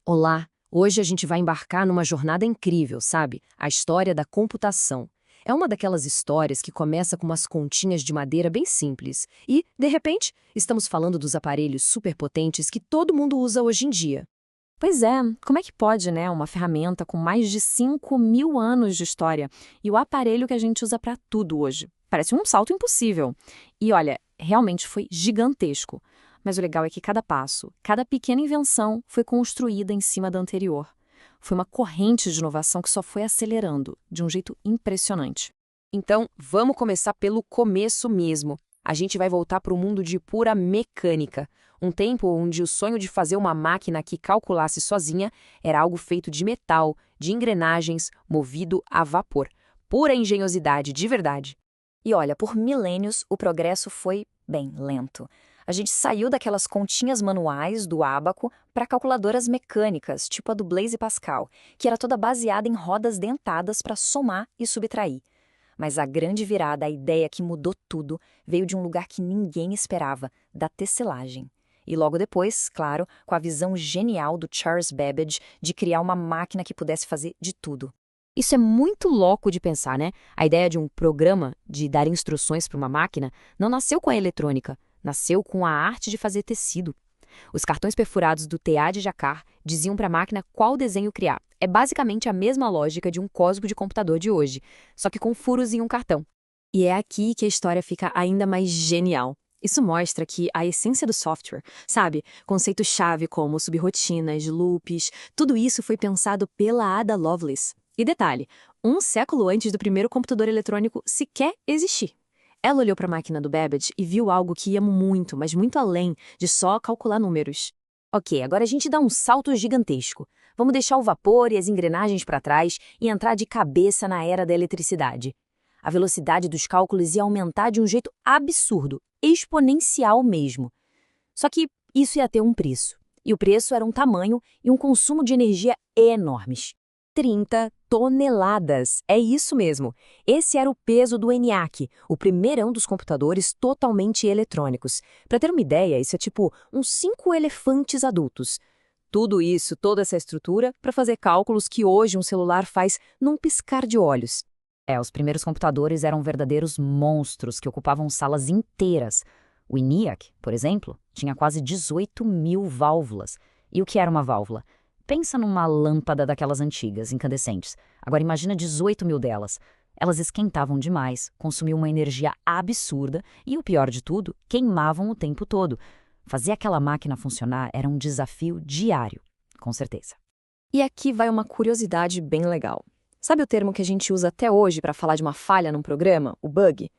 Olá! Hoje a gente vai embarcar numa jornada incrível, sabe? A história da computação. É uma daquelas histórias que começa com umas continhas de madeira bem simples e, de repente, estamos falando dos aparelhos superpotentes que todo mundo usa hoje em dia. Pois é, como é que pode, né? Uma ferramenta com mais de 5.000 anos de história e o aparelho que a gente usa para tudo hoje. Parece um salto impossível. E olha, realmente foi gigantesco. Mas o legal é que cada passo, cada pequena invenção foi construída em cima da anterior. Foi uma corrente de inovação que só foi acelerando, de um jeito impressionante. Então, vamos começar pelo começo mesmo. A gente vai voltar para o mundo de pura mecânica. Um tempo onde o sonho de fazer uma máquina que calculasse sozinha era algo feito de metal, de engrenagens, movido a vapor. Pura engenhosidade, de verdade. E olha, por milênios o progresso foi bem lento. A gente saiu daquelas continhas manuais do ábaco para calculadoras mecânicas, tipo a do Blaise Pascal, que era toda baseada em rodas dentadas para somar e subtrair. Mas a grande virada, a ideia que mudou tudo, veio de um lugar que ninguém esperava, da tecelagem. E logo depois, claro, com a visão genial do Charles Babbage de criar uma máquina que pudesse fazer de tudo. Isso é muito louco de pensar, né? A ideia de um programa de dar instruções para uma máquina não nasceu com a eletrônica, nasceu com a arte de fazer tecido. Os cartões perfurados do TA de Jacquard diziam para a máquina qual desenho criar. É basicamente a mesma lógica de um código de computador de hoje, só que com furos em um cartão. E é aqui que a história fica ainda mais genial. Isso mostra que a essência do software, sabe? Conceitos-chave como subrrotinas, loops, tudo isso foi pensado pela Ada Lovelace. E detalhe, um século antes do primeiro computador eletrônico sequer existir. Ela olhou para a máquina do Babbage e viu algo que ia muito, mas muito além de só calcular números. Ok, agora a gente dá um salto gigantesco. Vamos deixar o vapor e as engrenagens para trás e entrar de cabeça na era da eletricidade. A velocidade dos cálculos ia aumentar de um jeito absurdo, exponencial mesmo. Só que isso ia ter um preço. E o preço era um tamanho e um consumo de energia enormes. 30 toneladas. É isso mesmo. Esse era o peso do ENIAC, o primeirão dos computadores totalmente eletrônicos. Para ter uma ideia, isso é tipo uns 5 elefantes adultos. Tudo isso, toda essa estrutura, para fazer cálculos que hoje um celular faz num piscar de olhos. Os primeiros computadores eram verdadeiros monstros que ocupavam salas inteiras. O ENIAC, por exemplo, tinha quase 18.000 válvulas. E o que era uma válvula? Pensa numa lâmpada daquelas antigas, incandescentes. Agora imagina 18.000 delas. Elas esquentavam demais, consumiam uma energia absurda e, o pior de tudo, queimavam o tempo todo. Fazer aquela máquina funcionar era um desafio diário, com certeza. E aqui vai uma curiosidade bem legal. Sabe o termo que a gente usa até hoje para falar de uma falha num programa, o bug?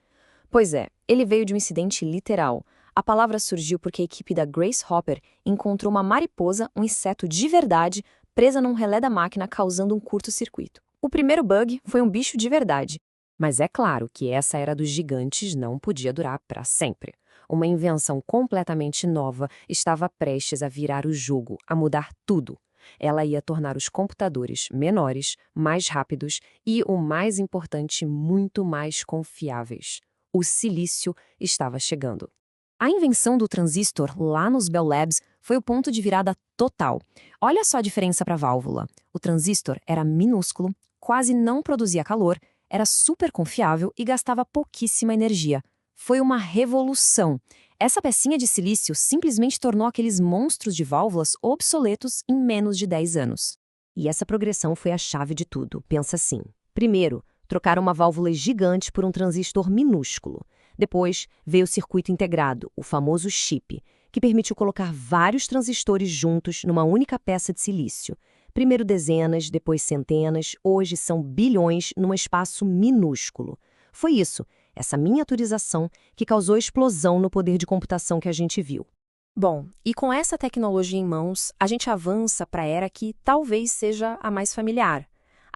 Pois é, ele veio de um incidente literal. A palavra surgiu porque a equipe da Grace Hopper encontrou uma mariposa, um inseto de verdade, presa num relé da máquina causando um curto-circuito. O primeiro bug foi um bicho de verdade. Mas é claro que essa era dos gigantes não podia durar para sempre. Uma invenção completamente nova estava prestes a virar o jogo, a mudar tudo. Ela ia tornar os computadores menores, mais rápidos e, o mais importante, muito mais confiáveis. O silício estava chegando. A invenção do transistor lá nos Bell Labs foi o ponto de virada total. Olha só a diferença para a válvula. O transistor era minúsculo, quase não produzia calor, era super confiável e gastava pouquíssima energia. Foi uma revolução. Essa pecinha de silício simplesmente tornou aqueles monstros de válvulas obsoletos em menos de 10 anos. E essa progressão foi a chave de tudo. Pensa assim. Primeiro, trocaram uma válvula gigante por um transistor minúsculo. Depois, veio o circuito integrado, o famoso chip, que permitiu colocar vários transistores juntos numa única peça de silício. Primeiro dezenas, depois centenas, hoje são bilhões num espaço minúsculo. Foi isso, essa miniaturização, que causou a explosão no poder de computação que a gente viu. Bom, e com essa tecnologia em mãos, a gente avança para a era que talvez seja a mais familiar.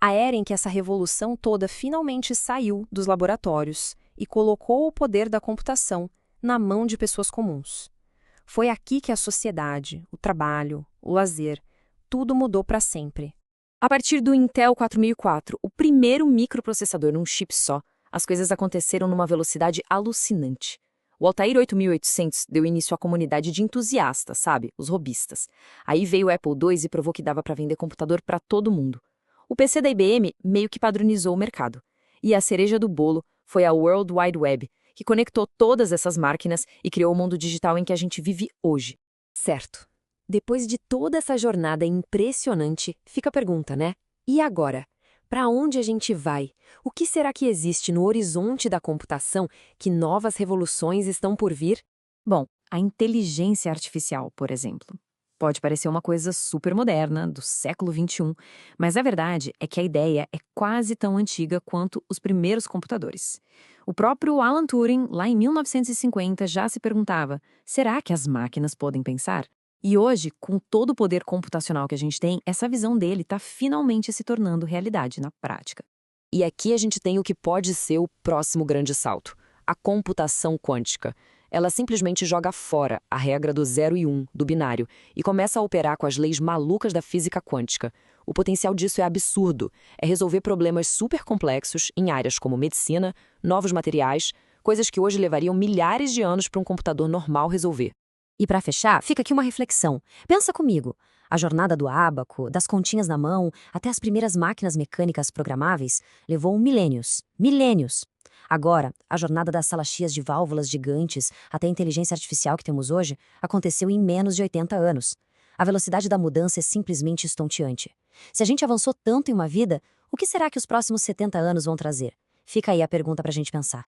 A era em que essa revolução toda finalmente saiu dos laboratórios e colocou o poder da computação na mão de pessoas comuns. Foi aqui que a sociedade, o trabalho, o lazer, tudo mudou para sempre. A partir do Intel 4004, o primeiro microprocessador num chip só, as coisas aconteceram numa velocidade alucinante. O Altair 8800 deu início à comunidade de entusiastas, sabe? Os robistas. Aí veio o Apple II e provou que dava para vender computador para todo mundo. O PC da IBM meio que padronizou o mercado. E a cereja do bolo foi a World Wide Web, que conectou todas essas máquinas e criou o mundo digital em que a gente vive hoje. Certo. Depois de toda essa jornada impressionante, fica a pergunta, né? E agora? Para onde a gente vai? O que será que existe no horizonte da computação? Que novas revoluções estão por vir? Bom, a inteligência artificial, por exemplo. Pode parecer uma coisa super moderna, do século XXI, mas a verdade é que a ideia é quase tão antiga quanto os primeiros computadores. O próprio Alan Turing, lá em 1950, já se perguntava: será que as máquinas podem pensar? E hoje, com todo o poder computacional que a gente tem, essa visão dele está finalmente se tornando realidade na prática. E aqui a gente tem o que pode ser o próximo grande salto: a computação quântica. Ela simplesmente joga fora a regra do 0 e 1, do binário, e começa a operar com as leis malucas da física quântica. O potencial disso é absurdo. É resolver problemas super complexos em áreas como medicina, novos materiais, coisas que hoje levariam milhares de anos para um computador normal resolver. E para fechar, fica aqui uma reflexão. Pensa comigo. A jornada do ábaco, das continhas na mão, até as primeiras máquinas mecânicas programáveis, levou milênios. Milênios! Agora, a jornada das salaxias de válvulas gigantes até a inteligência artificial que temos hoje aconteceu em menos de 80 anos. A velocidade da mudança é simplesmente estonteante. Se a gente avançou tanto em uma vida, o que será que os próximos 70 anos vão trazer? Fica aí a pergunta para a gente pensar.